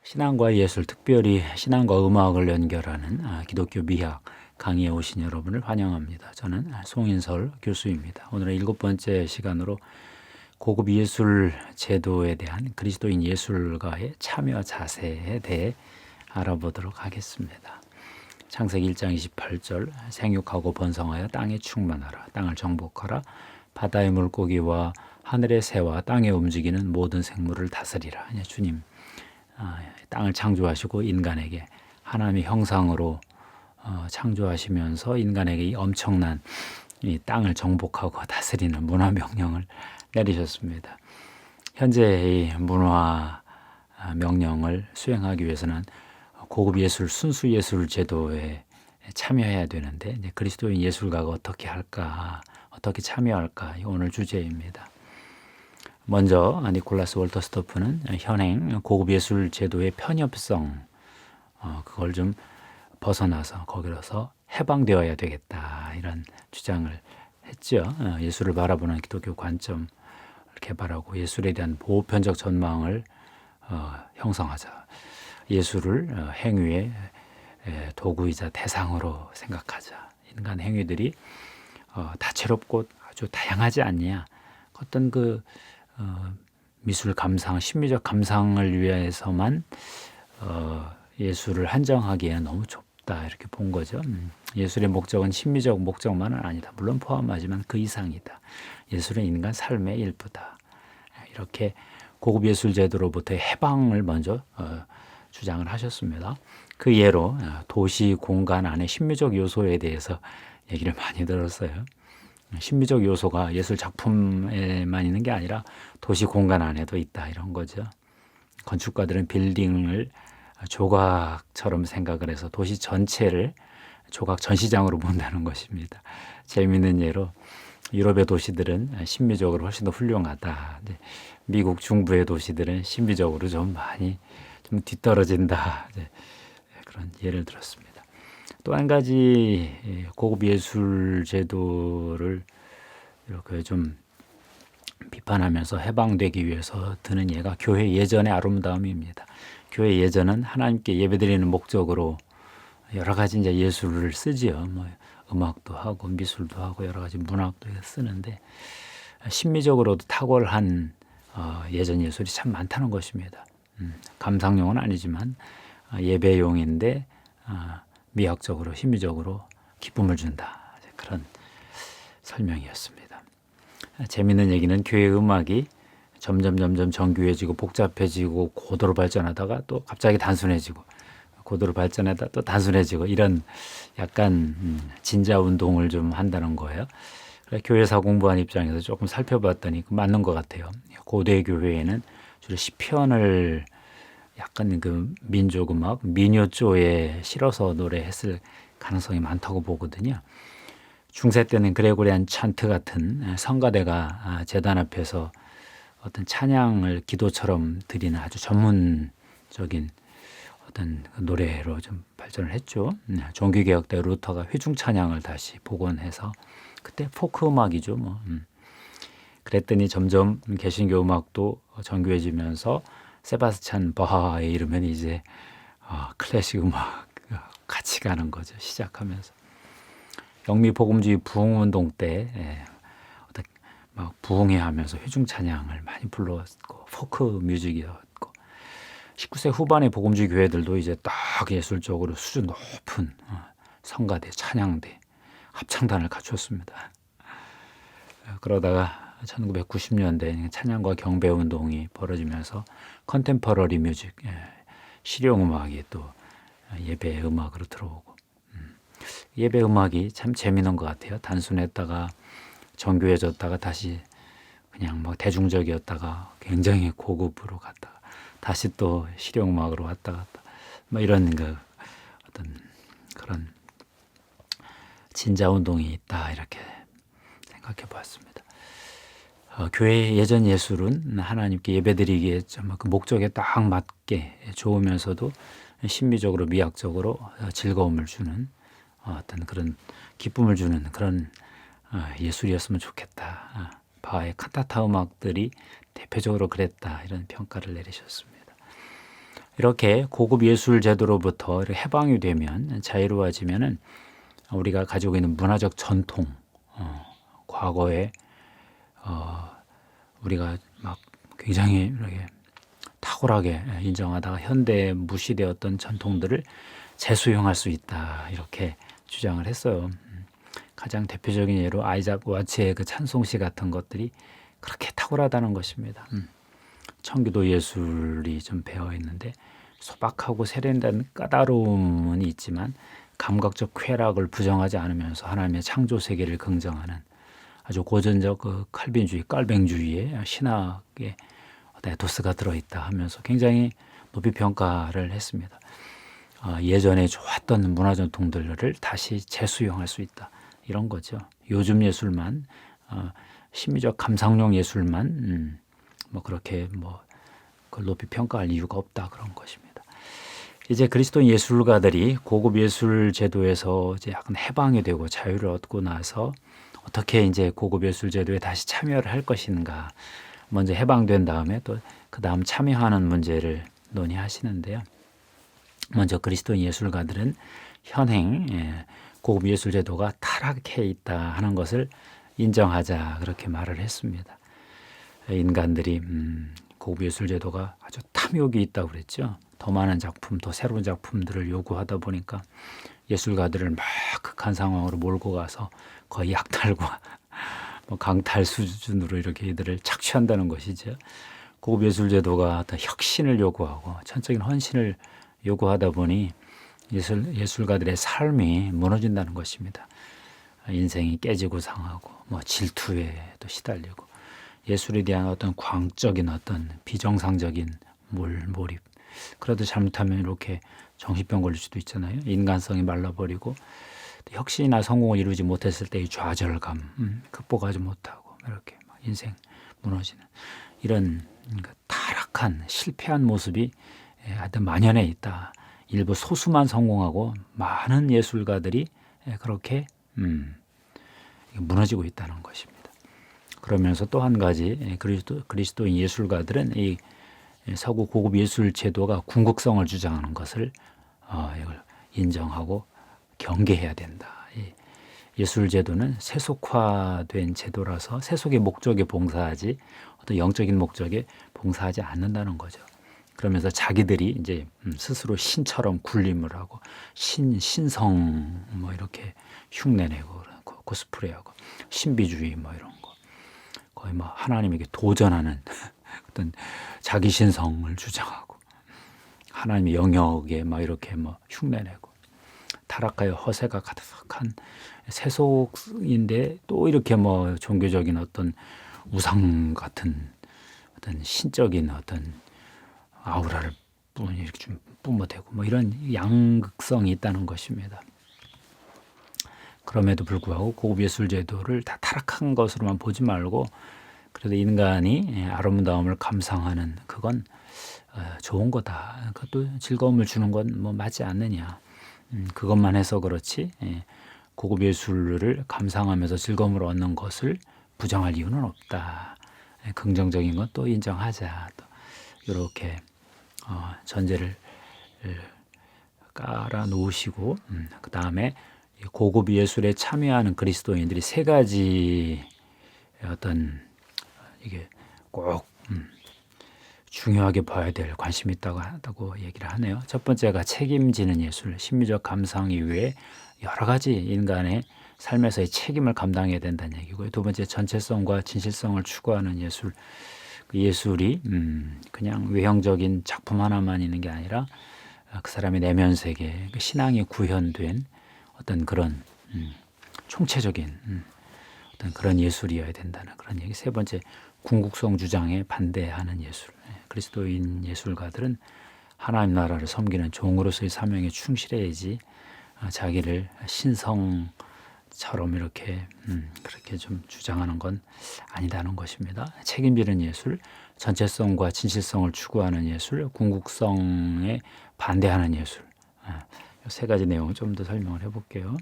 신앙과 예술, 특별히 신앙과 음악을 연결하는 기독교 미학 강의에 오신 여러분을 환영합니다. 저는 송인설 교수입니다. 오늘은 7번째 시간으로 고급 예술 제도에 대한 그리스도인 예술가의 참여 자세에 대해 알아보도록 하겠습니다. 창세기 1장 28절 생육하고 번성하여 땅에 충만하라. 땅을 정복하라. 바다의 물고기와 하늘의 새와 땅에 움직이는 모든 생물을 다스리라. 주님 땅을 창조하시고 인간에게 하나님의 형상으로 창조하시면서 인간에게 이 엄청난 이 땅을 정복하고 다스리는 문화 명령을 내리셨습니다. 현재 이 문화 명령을 수행하기 위해서는 고급 예술, 순수 예술 제도에 참여해야 되는데 이제 그리스도인 예술가가 어떻게 할까, 어떻게 참여할까 오늘 주제입니다. 먼저 니콜라스 월터스토프는 현행 고급 예술 제도의 편협성 그걸 좀 벗어나서 거기로서 해방되어야 되겠다 이런 주장을 했죠. 예술을 바라보는 기독교 관점을 개발하고 예술에 대한 보편적 전망을 형성하자. 예술을 행위의 도구이자 대상으로 생각하자. 인간 행위들이 다채롭고 아주 다양하지 않냐. 어떤 미술 감상, 심미적 감상을 위해서만 예술을 한정하기에는 너무 좁다 이렇게 본 거죠. 예술의 목적은 심미적 목적만은 아니다. 물론 포함하지만 그 이상이다. 예술은 인간 삶의 일부다. 이렇게 고급 예술 제도로부터의 해방을 먼저 주장을 하셨습니다. 그 예로 도시 공간 안의 심미적 요소에 대해서 얘기를 많이 들었어요. 심미적 요소가 예술 작품에만 있는 게 아니라 도시 공간 안에도 있다 이런 거죠. 건축가들은 빌딩을 조각처럼 생각을 해서 도시 전체를 조각 전시장으로 본다는 것입니다. 재미있는 예로 유럽의 도시들은 심미적으로 훨씬 더 훌륭하다. 미국 중부의 도시들은 심미적으로 좀 많이 좀 뒤떨어진다. 그런 예를 들었습니다. 또 한 가지 고급 예술 제도를 이렇게 좀 비판하면서 해방되기 위해서 드는 예가 교회 예전의 아름다움입니다. 교회 예전은 하나님께 예배드리는 목적으로 여러 가지 이제 예술을 쓰지요. 음악도 하고 미술도 하고 여러 가지 문학도 쓰는데 심미적으로도 탁월한 예전 예술이 참 많다는 것입니다. 감상용은 아니지만 예배용인데 미학적으로 심미적으로 기쁨을 준다. 그런 설명이었습니다. 재미있는 얘기는 교회 음악이 점점 정교해지고 복잡해지고 고도로 발전하다가 또 갑자기 단순해지고 고도로 발전하다 또 단순해지고 이런 약간 진자 운동을 좀 한다는 거예요. 교회사 공부한 입장에서 조금 살펴봤더니 맞는 것 같아요. 고대 교회에는 주로 시편을 약간 민족 음악, 민요조에 실어서 노래했을 가능성이 많다고 보거든요. 중세 때는 그레고리안 찬트 같은 성가대가 제단 앞에서 어떤 찬양을 기도처럼 드리는 아주 전문적인 어떤 노래로 좀 발전을 했죠. 종교개혁 때 루터가 회중 찬양을 다시 복원해서 그때 포크 음악이죠. 그랬더니 점점 개신교 음악도 정교해지면서 세바스찬 바하에 이르면 이제 클래식 음악 같이 가는 거죠. 시작하면서 영미 복음주의 부흥운동 때 어떤 막 부흥회하면서 회중 찬양을 많이 불렀고 포크 뮤직이었고 19세 후반의 복음주의 교회들도 이제 딱 예술적으로 수준 높은 성가대, 찬양대, 합창단을 갖췄습니다. 그러다가 1990년대 찬양과 경배 운동이 벌어지면서 컨템퍼러리 뮤직, 실용 음악이 또 예배 음악으로 들어오고 예배 음악이 참 재미있는 것 같아요. 단순했다가 정교해졌다가 다시 그냥 막 대중적이었다가 굉장히 고급으로 갔다가 다시 또 실용 음악으로 왔다 갔다 이런 어떤 그런 진자 운동이 있다 이렇게 생각해 보았습니다. 교회 예전 예술은 하나님께 예배드리기에 그 목적에 딱 맞게 좋으면서도 심미적으로 미학적으로 즐거움을 주는 어떤 그런 기쁨을 주는 그런 예술이었으면 좋겠다. 바하의 칸타타 음악들이 대표적으로 그랬다 이런 평가를 내리셨습니다. 이렇게 고급 예술 제도로부터 이렇게 해방이 되면 자유로워지면은 우리가 가지고 있는 문화적 전통, 과거에 우리가 막 굉장히 이렇게 탁월하게 인정하다가 현대에 무시되었던 전통들을 재수용할 수 있다 이렇게 주장을 했어요. 가장 대표적인 예로 아이작 와츠의 그 찬송시 같은 것들이 그렇게 탁월하다는 것입니다. 청기도 예술이 좀 배어 있는데 소박하고 세련된 까다로움은 있지만 감각적 쾌락을 부정하지 않으면서 하나님의 창조 세계를 긍정하는 아주 고전적 그 칼빈주의, 깔뱅주의의 신학의 에토스가 들어있다 하면서 굉장히 높이 평가를 했습니다. 예전에 좋았던 문화 전통들을 다시 재수용할 수 있다. 이런 거죠. 요즘 예술만, 심미적 감상용 예술만 뭐 그렇게 뭐 그걸 높이 평가할 이유가 없다 그런 것입니다. 이제 그리스도인 예술가들이 고급 예술 제도에서 이제 약간 해방이 되고 자유를 얻고 나서 어떻게 이제 고급 예술 제도에 다시 참여를 할 것인가. 먼저 해방된 다음에 또 그 다음 참여하는 문제를 논의하시는데요. 먼저 그리스도인 예술가들은 현행 고급 예술 제도가 타락해 있다 하는 것을 인정하자 그렇게 말을 했습니다. 인간들이 고급 예술 제도가 아주 탐욕이 있다고 그랬죠. 더 많은 작품, 더 새로운 작품들을 요구하다 보니까 예술가들을 막 극한 상황으로 몰고 가서 거의 약탈과 뭐 강탈 수준으로 이렇게 이들을 착취한다는 것이죠. 고급 예술 제도가 어떤 혁신을 요구하고 전적인 헌신을 요구하다 보니 예술가들의 삶이 무너진다는 것입니다. 인생이 깨지고 상하고 뭐 질투에 또 시달리고 예술에 대한 어떤 광적인 어떤 비정상적인 몰입. 그래도 잘못하면 이렇게 정신병 걸릴 수도 있잖아요. 인간성이 말라버리고 혁신이나 성공을 이루지 못했을 때의 좌절감, 극복하지 못하고 이렇게 인생 무너지는 이런 타락한 실패한 모습이 하여튼 만연해 있다. 일부 소수만 성공하고 많은 예술가들이 그렇게 무너지고 있다는 것입니다. 그러면서 또 한 가지 그리스도인 예술가들은 이 서구 고급 예술 제도가 궁극성을 주장하는 것을 이걸 인정하고 경계해야 된다. 예술 제도는 세속화된 제도라서 세속의 목적에 봉사하지 어떤 영적인 목적에 봉사하지 않는다는 거죠. 그러면서 자기들이 이제 스스로 신처럼 군림을 하고 신성 뭐 이렇게 흉내내고 코스프레하고 신비주의 뭐 이런 거 거의 뭐 하나님에게 도전하는 어떤 자기 신성을 주장하고 하나님의 영역에 막 이렇게 뭐 흉내내고 타락하여 허세가 가득한 세속인데 또 이렇게 뭐 종교적인 어떤 우상 같은 어떤 신적인 어떤 아우라를 이렇게 좀 뿜어대고 뭐 이런 양극성이 있다는 것입니다. 그럼에도 불구하고 고급 예술 제도를 다 타락한 것으로만 보지 말고 그래도 인간이 아름다움을 감상하는 그건 좋은 거다. 그것도 즐거움을 주는 건 뭐 맞지 않느냐. 그것만 해서 그렇지 고급 예술을 감상하면서 즐거움을 얻는 것을 부정할 이유는 없다. 긍정적인 건 또 인정하자. 또 이렇게 전제를 깔아 놓으시고 그 다음에 고급 예술에 참여하는 그리스도인들이 세 가지 어떤 이게 꼭 중요하게 봐야 될 관심이 있다고 얘기를 하네요. 첫 번째가 책임지는 예술, 심미적 감상 이외에 여러 가지 인간의 삶에서의 책임을 감당해야 된다는 얘기고요. 두 번째 전체성과 진실성을 추구하는 예술. 그 예술이 그냥 외형적인 작품 하나만 있는 게 아니라 그 사람의 내면 세계, 그 신앙이 구현된 어떤 그런 총체적인 어떤 그런 예술이어야 된다는 그런 얘기. 세 번째 궁극성 주장에 반대하는 예술. 그리스도인 예술가들은 하나님 나라를 섬기는 종으로서의 사명에 충실해야지 자기를 신성처럼 이렇게 그렇게 좀 주장하는 건 아니다는 것입니다. 책임지는 예술, 전체성과 진실성을 추구하는 예술, 궁극성에 반대하는 예술. 이 세 가지 내용을 좀 더 설명을 해볼게요.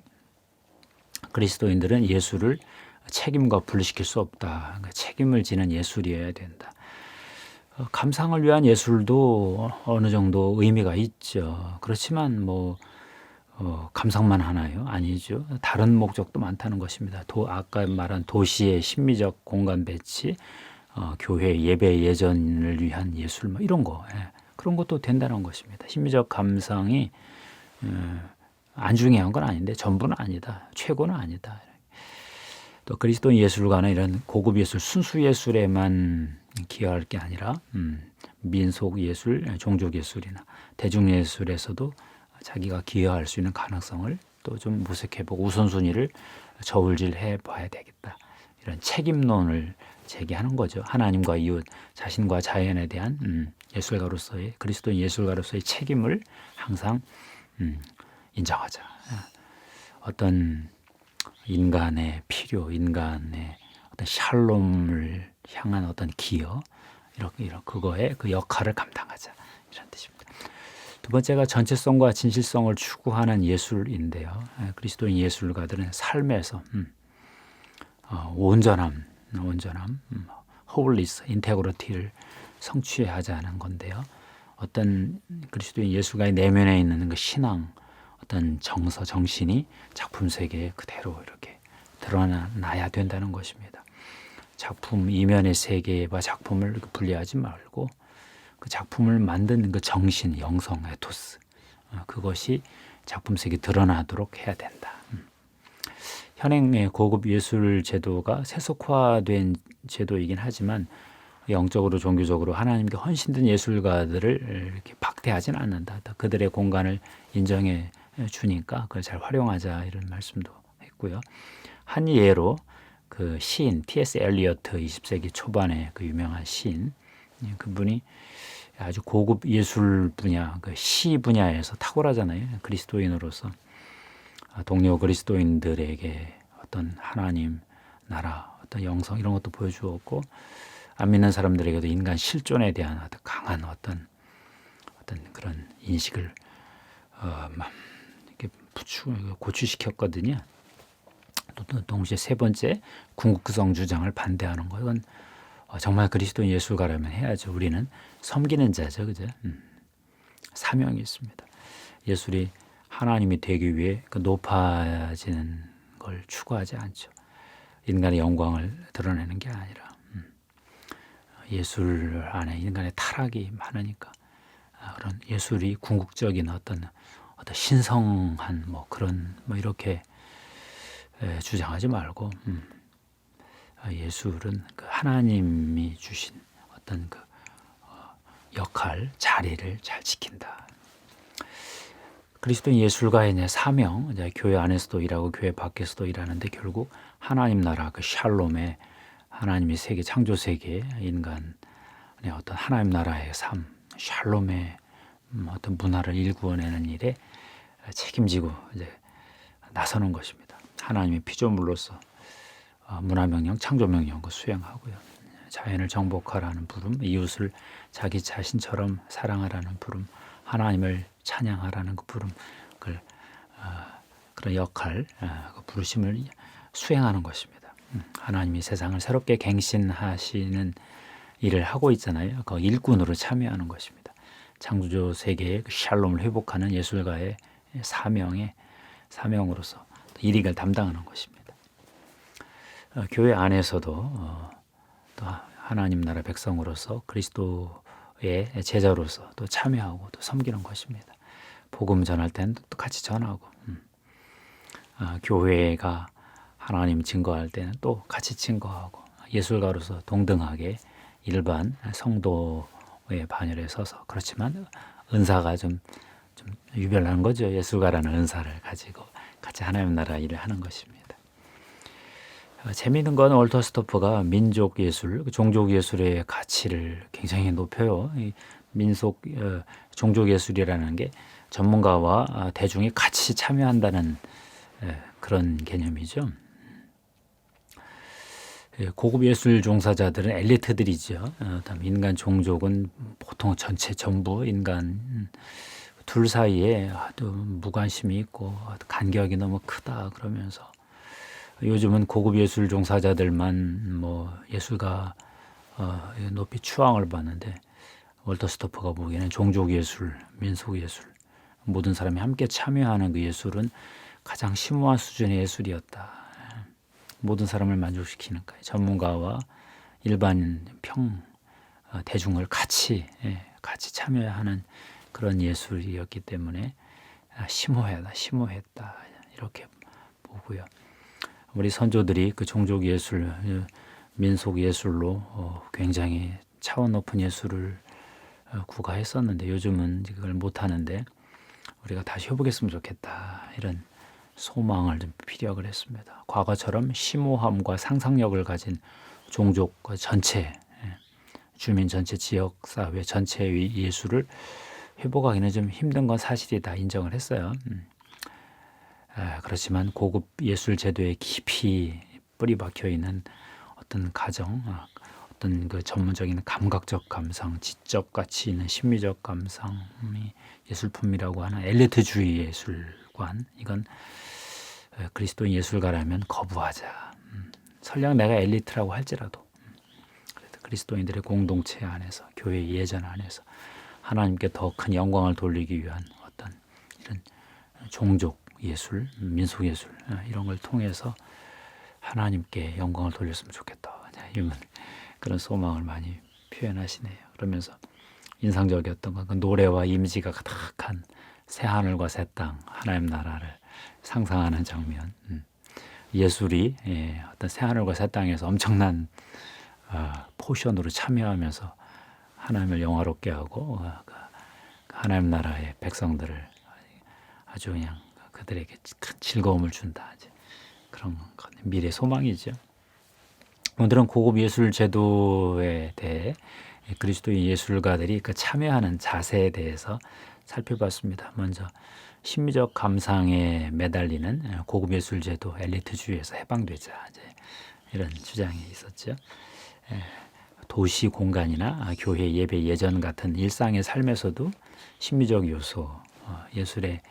그리스도인들은 예술을 책임과 분리시킬 수 없다. 그러니까 책임을 지는 예술이어야 된다. 감상을 위한 예술도 어느 정도 의미가 있죠. 그렇지만 감상만 하나요? 아니죠. 다른 목적도 많다는 것입니다. 아까 말한 도시의 심미적 공간 배치, 교회 예배 예전을 위한 예술 이런 거, 그런 것도 된다는 것입니다. 심미적 감상이 안 중요한 건 아닌데 전부는 아니다. 최고는 아니다. 또 그리스도인 예술가는 이런 고급 예술, 순수 예술에만 기여할 게 아니라 민속 예술, 종족 예술이나 대중 예술에서도 자기가 기여할 수 있는 가능성을 또 좀 모색해보고 우선순위를 저울질해 봐야 되겠다. 이런 책임론을 제기하는 거죠. 하나님과 이웃, 자신과 자연에 대한 예술가로서의 그리스도인 예술가로서의 책임을 항상 인정하자. 어떤 인간의 필요, 인간의 어떤 샬롬을 향한 어떤 기여, 이런 그거에 그 역할을 감당하자, 이런 뜻입니다. 두 번째가 전체성과 진실성을 추구하는 예술인데요. 그리스도인 예술가들은 삶에서 온전함, 홀리스, 인테그리티를 성취하자는 건데요. 어떤 그리스도인 예술가의 내면에 있는 그 신앙, 어떤 정신이 작품 세계에 그대로 이렇게 드러나야 된다는 것입니다. 작품 이면의 세계와 작품을 분리하지 말고 그 작품을 만든 그 정신, 영성, 에토스, 그것이 작품 세계에 드러나도록 해야 된다. 현행의 고급 예술 제도가 세속화된 제도이긴 하지만 영적으로 종교적으로 하나님께 헌신된 예술가들을 이렇게 박대하지는 않는다. 그들의 공간을 인정해 주니까 그걸 잘 활용하자, 이런 말씀도 했고요. 한 예로 그 시인 T.S. 엘리어트, 20세기 초반에 그 유명한 시인, 그분이 아주 고급 예술 분야, 그 시 분야에서 탁월하잖아요. 그리스도인으로서 동료 그리스도인들에게 어떤 하나님, 나라, 어떤 영성 이런 것도 보여주었고, 안 믿는 사람들에게도 인간 실존에 대한 어떤 강한 어떤 그런 인식을 이렇게 고취시켰거든요. 또 동시에 세 번째, 궁극성 주장을 반대하는 것은 정말 그리스도인 예술가라면 해야죠. 우리는 섬기는 자죠, 그죠? 사명이 있습니다. 예술이 하나님이 되기 위해 그 높아지는 걸 추구하지 않죠. 인간의 영광을 드러내는 게 아니라 예술 안에 인간의 타락이 많으니까 그런 예술이 궁극적인 어떤 신성한 그런 이렇게 주장하지 말고 예술은 그 하나님이 주신 어떤 그 역할, 자리를 잘 지킨다. 그리스도인 예술가의 이제 사명, 이제 교회 안에서도 일하고 교회 밖에서도 일하는데 결국 하나님 나라 그 샬롬의 하나님이 세계 창조 세계 인간의 어떤 하나님 나라의 삶, 샬롬의 어떤 문화를 일구어내는 일에 책임지고 이제 나서는 것입니다. 하나님의 피조물로서 문화명령, 창조명령 수행하고요. 자연을 정복하라는 부름, 이웃을 자기 자신처럼 사랑하라는 부름, 하나님을 찬양하라는 그 부름, 그런 역할, 그 부르심을 수행하는 것입니다. 하나님이 세상을 새롭게 갱신하시는 일을 하고 있잖아요. 그 일꾼으로 참여하는 것입니다. 창조 세계의 그 샬롬을 회복하는 예술가의 사명으로서 일익을 담당하는 것입니다. 교회 안에서도 또 하나님 나라 백성으로서 그리스도의 제자로서 또 참여하고 또 섬기는 것입니다. 복음 전할 때는 또 같이 전하고, 교회가 하나님 증거할 때는 또 같이 증거하고, 예술가로서 동등하게 일반 성도의 반열에 서서, 그렇지만 은사가 좀 유별난 거죠. 예술가라는 은사를 가지고 같이 하나님 나라 일을 하는 것입니다. 재미있는 건 월터 스토퍼가 민족 예술, 종족 예술의 가치를 굉장히 높여요. 이 민속 종족 예술이라는 게 전문가와 대중이 같이 참여한다는 그런 개념이죠. 고급 예술 종사자들은 엘리트들이죠. 다음 인간 종족은 보통 전체 전부 인간 둘 사이에 아주 무관심이 있고 간격이 너무 크다 그러면서 요즘은 고급 예술 종사자들만 예술가 높이 추앙을 받는데 월터 스토퍼가 보기에는 종족 예술, 민속 예술, 모든 사람이 함께 참여하는 그 예술은 가장 심오한 수준의 예술이었다. 모든 사람을 만족시키는 거예요. 전문가와 일반 대중을 같이 참여하는 그런 예술이었기 때문에 심오했다 이렇게 보고요. 우리 선조들이 그 종족 예술, 민속 예술로 굉장히 차원 높은 예술을 구가했었는데 요즘은 그걸 못 하는데 우리가 다시 해보겠으면 좋겠다 이런 소망을 좀 피력을 했습니다. 과거처럼 심오함과 상상력을 가진 종족 전체, 주민 전체, 지역 사회 전체의 예술을 회복하기는 좀 힘든 건 사실이다 인정을 했어요. 그렇지만 고급 예술 제도에 깊이 뿌리 박혀 있는 어떤 가정, 어떤 그 전문적인 감각적 감상, 지적 가치 있는 심미적 감상이 예술품이라고 하는 엘리트주의 예술관, 이건 그리스도인 예술가라면 거부하자. 설령 내가 엘리트라고 할지라도 그리스도인들의 공동체 안에서, 교회 예전 안에서 하나님께 더 큰 영광을 돌리기 위한 어떤 이런 종족 예술, 민속 예술 이런 걸 통해서 하나님께 영광을 돌렸으면 좋겠다. 이런 그런 소망을 많이 표현하시네요. 그러면서 인상적이었던 건 그 노래와 이미지가 가득한 새 하늘과 새 땅, 하나님 나라를 상상하는 장면. 예술이 어떤 새 하늘과 새 땅에서 엄청난 포션으로 참여하면서 하나님을 영화롭게 하고 하나님 나라의 백성들을 아주 그냥 그들에게 큰 즐거움을 준다. 그런 미래 소망이죠. 오늘은 고급 예술 제도에 대해 그리스도인 예술가들이 그 참여하는 자세에 대해서 살펴봤습니다. 먼저 심미적 감상에 매달리는 고급 예술 제도 엘리트주의에서 해방되자 이런 주장이 있었죠. 도시 공간이나 교회 예배 예전 같은 일상의 삶에서도 심미적 요소, 예술의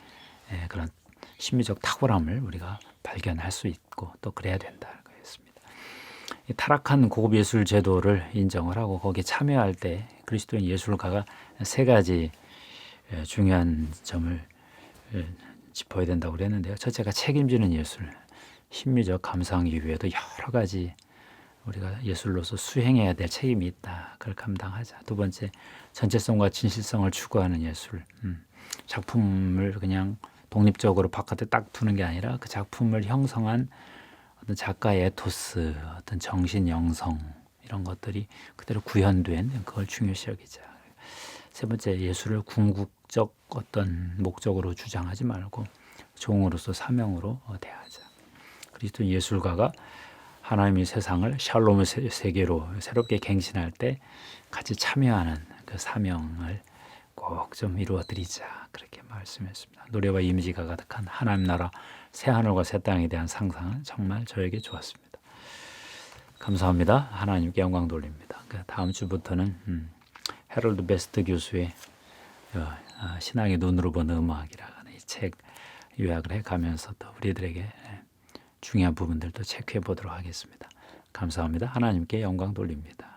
그런 심미적 탁월함을 우리가 발견할 수 있고 또 그래야 된다. 타락한 고급 예술 제도를 인정을 하고 거기에 참여할 때 그리스도인 예술가가 세 가지 중요한 점을 짚어야 된다고 그랬는데요. 첫째가 책임지는 예술, 심미적 감상 이외에도 여러 가지 우리가 예술로서 수행해야 될 책임이 있다. 그걸 감당하자. 두 번째, 전체성과 진실성을 추구하는 예술. 작품을 그냥 독립적으로 바깥에 딱 두는 게 아니라 그 작품을 형성한 어떤 작가의 에토스, 어떤 정신 영성 이런 것들이 그대로 구현된 그걸 중요시 여기자. 세 번째, 예술을 궁극적 어떤 목적으로 주장하지 말고 종으로서 사명으로 대하자. 그리스도 예술가가 하나님의 세상을 샬롬의 세계로 새롭게 갱신할 때 같이 참여하는 그 사명을 꼭 좀 이루어드리자. 그렇게 말씀했습니다. 노래와 이미지가 가득한 하나님 나라 새 하늘과 새 땅에 대한 상상은 정말 저에게 좋았습니다. 감사합니다. 하나님께 영광 돌립니다. 다음 주부터는 해럴드 베스트 교수의 신앙의 눈으로 보는 음악이라는 이 책 요약을 해가면서 또 우리들에게 중요한 부분들도 체크해 보도록 하겠습니다. 감사합니다. 하나님께 영광 돌립니다.